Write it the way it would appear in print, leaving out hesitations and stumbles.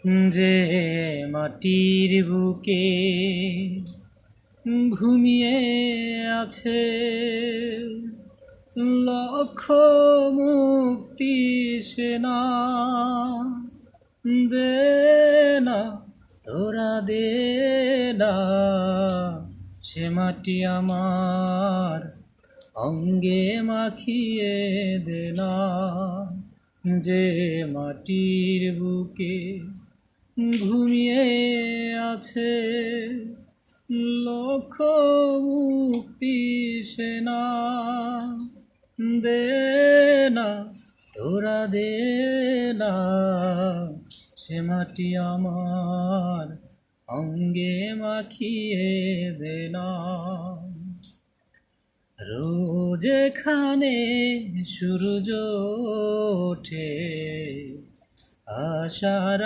যে মাটির বুকে ঘুমিয়ে আছে লক্ষ মুক্তি সেনা, দে না তোরা দে না সে মাটি আমার অঙ্গে মাখিয়ে দে না। যে মাটির বুকে ঘুমিয়ে আছে লক্ষ মুক্তি সেনা, দে না তোরা দে না সে মাটি আমার অঙ্গে মাখিয়ে দে না। রোজ এখানে সূর্য ওঠে আশার